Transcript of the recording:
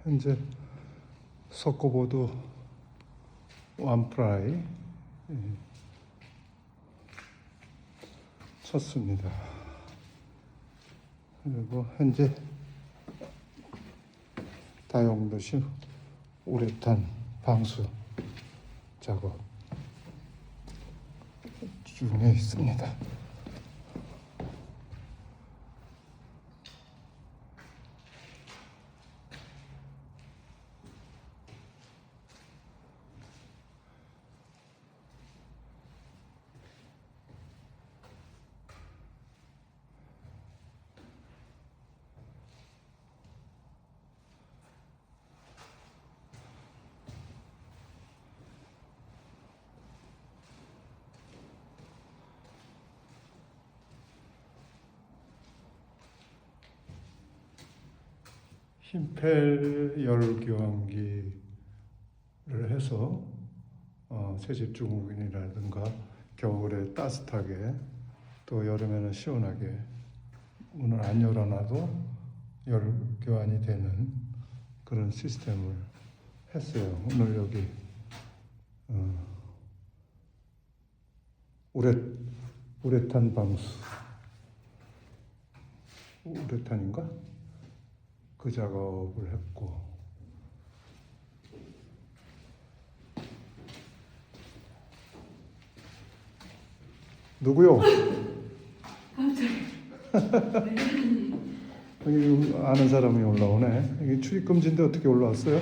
현재 석고보드 완프라이 쳤습니다. 그리고 현재 다용도실 우레탄 방수 작업 중에 있습니다. 흰펠 열교환기를 해서 새집 증후군이라든가 겨울에 따뜻하게 또 여름에는 시원하게 문을 안 열어놔도 열교환이 되는 그런 시스템을 했어요. 오늘 여기 우레탄 방수, 우레탄인가? 그 작업을 했고, 누구요? 여기 아는 사람이 올라오네. 여기 출입 금지인데 어떻게 올라왔어요?